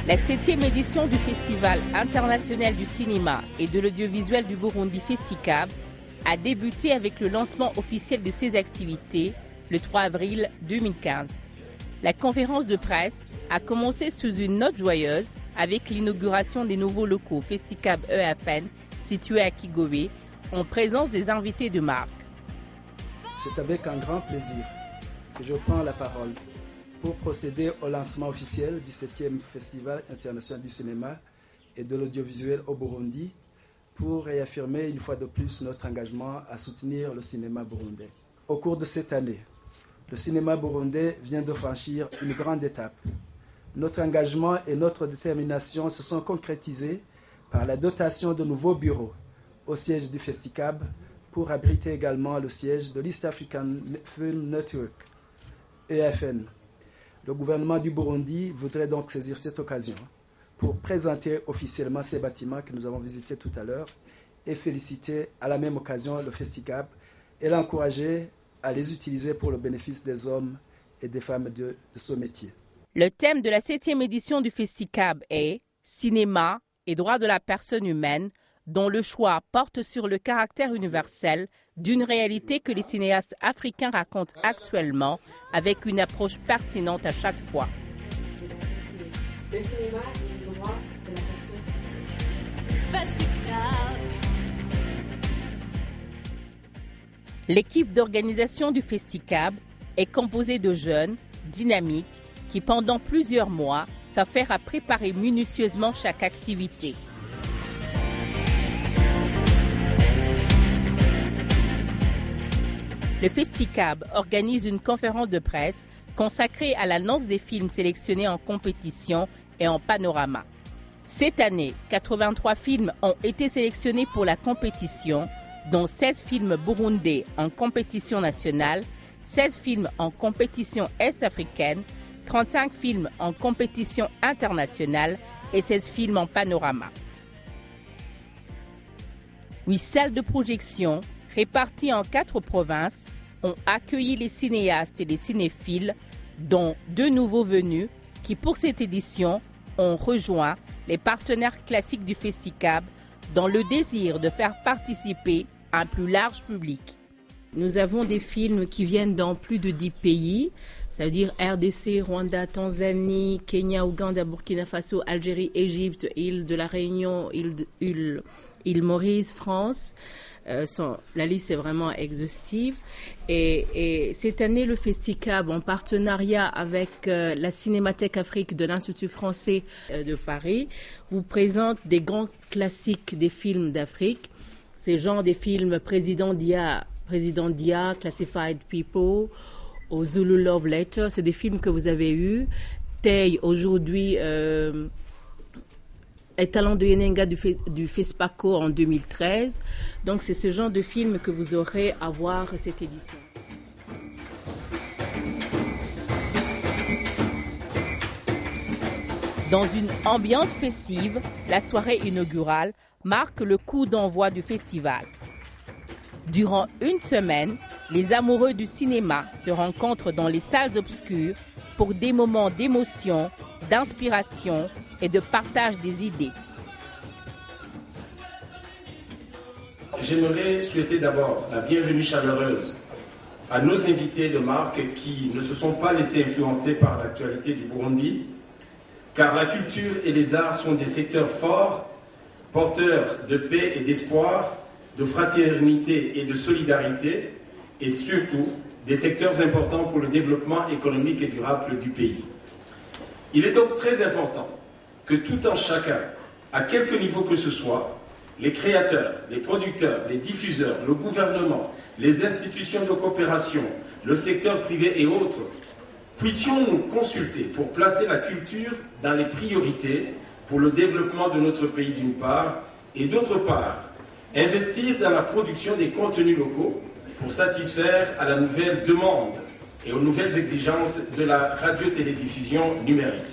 La 7e édition du Festival international du cinéma et de l'audiovisuel du Burundi Festicab a débuté avec le lancement officiel de ses activités le 3 avril 2015. La conférence de presse a commencé sous une note joyeuse avec l'inauguration des nouveaux locaux Festicab EFN situés à Kigobe en présence des invités de marque. C'est avec un grand plaisir que je prends la parole pour procéder au lancement officiel du 7e Festival international du cinéma et de l'audiovisuel au Burundi pour réaffirmer une fois de plus notre engagement à soutenir le cinéma burundais. Au cours de cette année, le cinéma burundais vient de franchir une grande étape. Notre engagement et notre détermination se sont concrétisés par la dotation de nouveaux bureaux au siège du Festicab pour abriter également le siège de l'East African Film Network, EFN. Le gouvernement du Burundi voudrait donc saisir cette occasion pour présenter officiellement ces bâtiments que nous avons visités tout à l'heure et féliciter à la même occasion le Festicab et l'encourager à les utiliser pour le bénéfice des hommes et des femmes de ce métier. Le thème de la 7e édition du Festicab est « Cinéma et droits de la personne humaine », dont le choix porte sur le caractère universel d'une réalité que les cinéastes africains racontent actuellement avec une approche pertinente à chaque fois. Le cinéma et les droits de la personne. L'équipe d'organisation du Festicab est composée de jeunes, dynamiques, qui pendant plusieurs mois s'affairent à préparer minutieusement chaque activité. Le Festicab organise une conférence de presse consacrée à l'annonce des films sélectionnés en compétition et en panorama. Cette année, 83 films ont été sélectionnés pour la compétition, dont 16 films burundais en compétition nationale, 16 films en compétition est-africaine, 35 films en compétition internationale et 16 films en panorama. 8 salles de projection répartis en 4 provinces, ont accueilli les cinéastes et les cinéphiles, dont 2 nouveaux venus qui, pour cette édition, ont rejoint les partenaires classiques du Festicab dans le désir de faire participer un plus large public. Nous avons des films qui viennent dans plus de 10 pays, ça veut dire RDC, Rwanda, Tanzanie, Kenya, Ouganda, Burkina Faso, Algérie, Égypte, île de la Réunion, île Maurice, France. La liste est vraiment exhaustive. Et cette année, le Festicab, en partenariat avec la Cinémathèque Afrique de l'Institut français de Paris, vous présente des grands classiques des films d'Afrique. C'est genre des films Président Dia, Classified People, ou Zulu Love Letter. C'est des films que vous avez eus. Tay, aujourd'hui, est talent de Yenenga du FESPACO en 2013. Donc c'est ce genre de film que vous aurez à voir cette édition. Dans une ambiance festive, la soirée inaugurale marque le coup d'envoi du festival. Durant une semaine, les amoureux du cinéma se rencontrent dans les salles obscures pour des moments d'émotion, d'inspiration et de partage des idées. J'aimerais souhaiter d'abord la bienvenue chaleureuse à nos invités de marque qui ne se sont pas laissés influencer par l'actualité du Burundi, car la culture et les arts sont des secteurs forts, porteurs de paix et d'espoir, de fraternité et de solidarité, et surtout des secteurs importants pour le développement économique et durable du pays. Il est donc très important que tout un chacun, à quelque niveau que ce soit, les créateurs, les producteurs, les diffuseurs, le gouvernement, les institutions de coopération, le secteur privé et autres, puissions nous consulter pour placer la culture dans les priorités pour le développement de notre pays d'une part, et d'autre part, investir dans la production des contenus locaux pour satisfaire à la nouvelle demande et aux nouvelles exigences de la radio-télédiffusion numérique.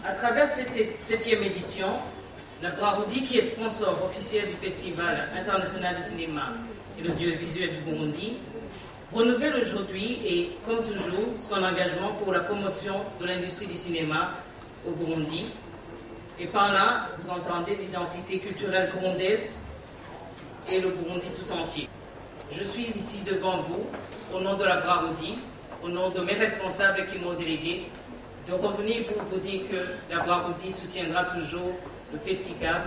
À travers cette 7e édition, La Braroudi, qui est sponsor officiel du Festival international du cinéma et l'audiovisuel du Burundi, renouvelle aujourd'hui et, comme toujours, son engagement pour la promotion de l'industrie du cinéma au Burundi. Et par là, vous entendez l'identité culturelle burundaise et le Burundi tout entier. Je suis ici devant vous, au nom de la Braroudi, au nom de mes responsables qui m'ont délégué, de revenir pour vous dire que la Braroudi soutiendra toujours le Festicab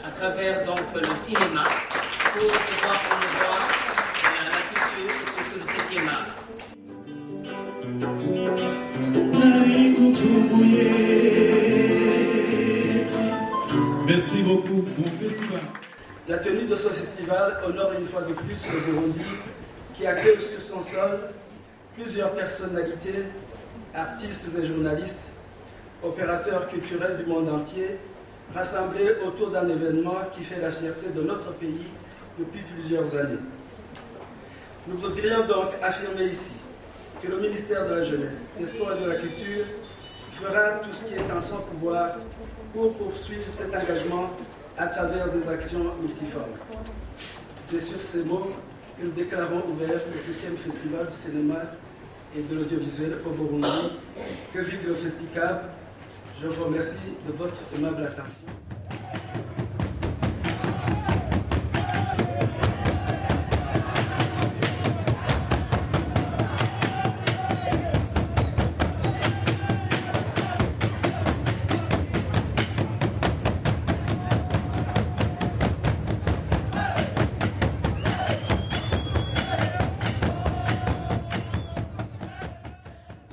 à travers donc le cinéma pour pouvoir promouvoir la culture et surtout le 7e art. Merci beaucoup pour le festival. La tenue de ce festival honore une fois de plus le Burundi qui accueille sur son sol plusieurs personnalités, artistes et journalistes, opérateurs culturels du monde entier, rassemblés autour d'un événement qui fait la fierté de notre pays depuis plusieurs années. Nous voudrions donc affirmer ici que le ministère de la Jeunesse, des Sports et de la Culture fera tout ce qui est en son pouvoir pour poursuivre cet engagement à travers des actions multiformes. C'est sur ces mots que nous déclarons ouvert le 7e Festival du cinéma et de l'audiovisuel au Burundi. Que vive le Festicab. Je vous remercie de votre aimable attention.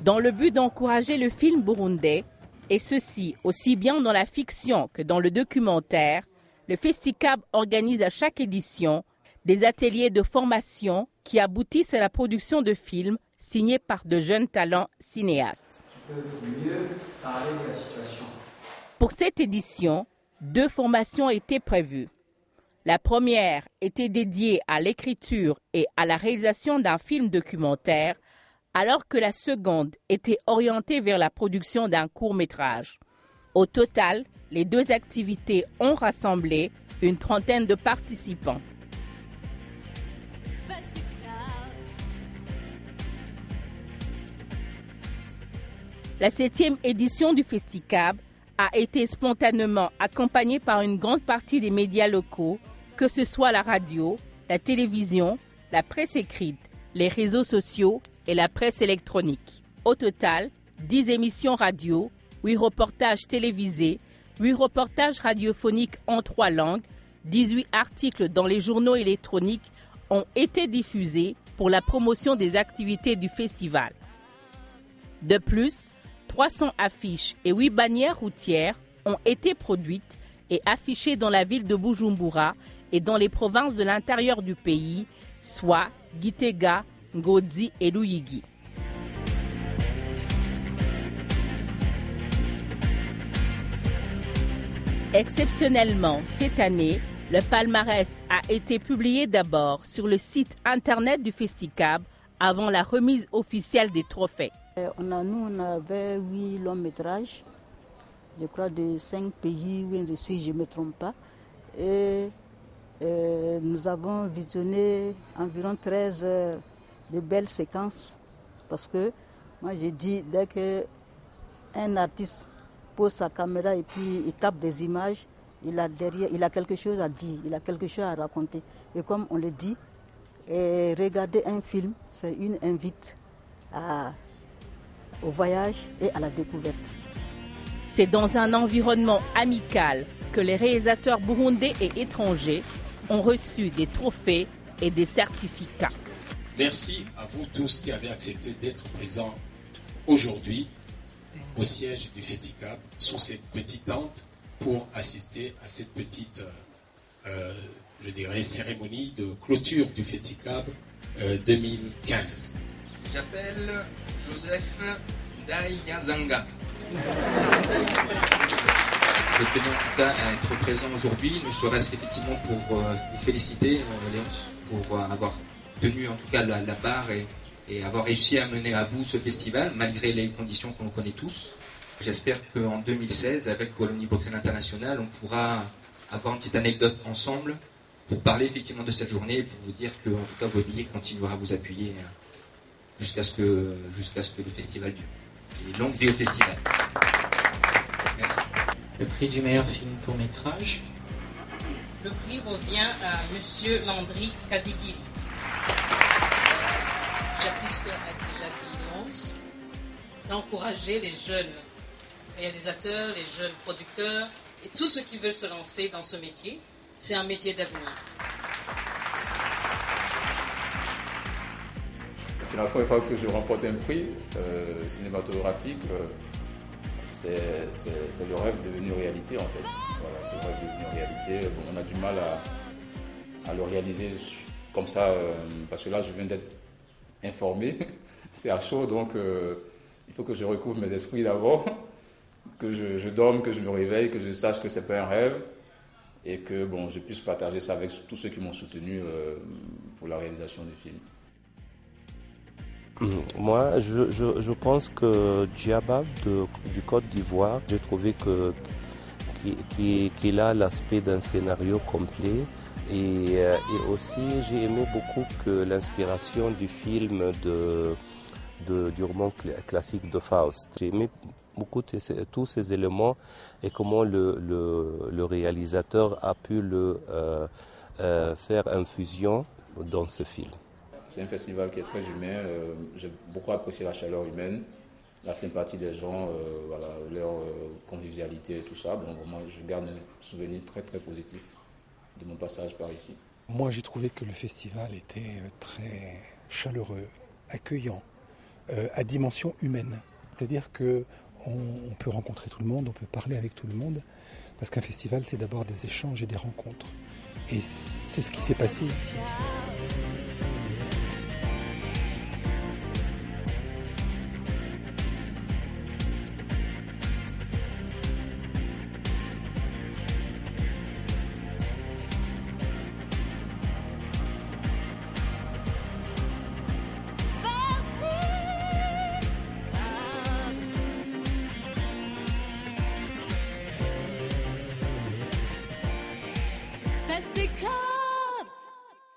Dans le but d'encourager le film burundais, et ceci aussi bien dans la fiction que dans le documentaire, le Festicab organise à chaque édition des ateliers de formation qui aboutissent à la production de films signés par de jeunes talents cinéastes. Pour cette édition, 2 formations étaient prévues. La première était dédiée à l'écriture et à la réalisation d'un film documentaire, alors que la seconde était orientée vers la production d'un court-métrage. Au total, les 2 activités ont rassemblé une trentaine de participants. La 7e édition du Festicab a été spontanément accompagnée par une grande partie des médias locaux, que ce soit la radio, la télévision, la presse écrite, les réseaux sociaux et la presse électronique. Au total, 10 émissions radio, 8 reportages télévisés, 8 reportages radiophoniques en 3 langues, 18 articles dans les journaux électroniques ont été diffusés pour la promotion des activités du festival. De plus, 300 affiches et 8 bannières routières ont été produites et affichées dans la ville de Bujumbura et dans les provinces de l'intérieur du pays, soit Gitega, Ngozi et Luyigi. Exceptionnellement, cette année, le palmarès a été publié d'abord sur le site internet du Festicab avant la remise officielle des trophées. On avait 8 longs métrages, je crois de 5 pays, si je ne me trompe pas. Et nous avons visionné environ 13 heures de belles séquences, parce que moi j'ai dit, dès qu'un artiste pose sa caméra et puis il capte des images, il a quelque chose à dire, il a quelque chose à raconter. Et comme on le dit, regarder un film, c'est une invite au voyage et à la découverte. C'est dans un environnement amical que les réalisateurs burundais et étrangers ont reçu des trophées et des certificats. Merci à vous tous qui avez accepté d'être présents aujourd'hui au siège du Festicab, sous cette petite tente, pour assister à cette petite, cérémonie de clôture du Festicab 2015. J'appelle Joseph Daïgazanga. Je tenais en tout cas à être présent aujourd'hui, ne serait-ce qu'effectivement pour vous féliciter, Léonce, pour avoir tenu en tout cas la barre et avoir réussi à mener à bout ce festival, malgré les conditions qu'on connaît tous. J'espère qu'en 2016, avec Wallonie Bruxelles International, on pourra avoir une petite anecdote ensemble pour parler effectivement de cette journée et pour vous dire que, en tout cas, Wallonie continuera à vous appuyer jusqu'à ce que le festival dure. Et longue vie au festival. Merci. Le prix du meilleur film court-métrage. Le prix revient à M. Landry Kadigiri. Puisque a déjà dit immense, d'encourager les jeunes réalisateurs, les jeunes producteurs et tous ceux qui veulent se lancer dans ce métier. C'est un métier d'avenir. C'est la première fois que je remporte un prix cinématographique. C'est le rêve devenu réalité en fait. Voilà, c'est le rêve devenu réalité. Bon, on a du mal à le réaliser comme ça parce que là je viens d'être informé, c'est à chaud, donc il faut que je recouvre mes esprits d'abord, que je dorme, que je me réveille, que je sache que c'est pas un rêve et que bon, je puisse partager ça avec tous ceux qui m'ont soutenu pour la réalisation du film. Moi, je pense que Djaba du Côte d'Ivoire, j'ai trouvé qu'il a l'aspect d'un scénario complet. Et aussi, j'ai aimé beaucoup que l'inspiration du film du roman classique de Faust. J'ai aimé beaucoup tous ces éléments et comment le réalisateur a pu faire infusion dans ce film. C'est un festival qui est très humain. J'ai beaucoup apprécié la chaleur humaine, la sympathie des gens, voilà, leur convivialité et tout ça. Donc, moi, je garde un souvenir très très positif de mon passage par ici. Moi, j'ai trouvé que le festival était très chaleureux, accueillant, à dimension humaine. C'est-à-dire qu'on peut rencontrer tout le monde, on peut parler avec tout le monde, parce qu'un festival, c'est d'abord des échanges et des rencontres. Et c'est ce qui s'est passé ici.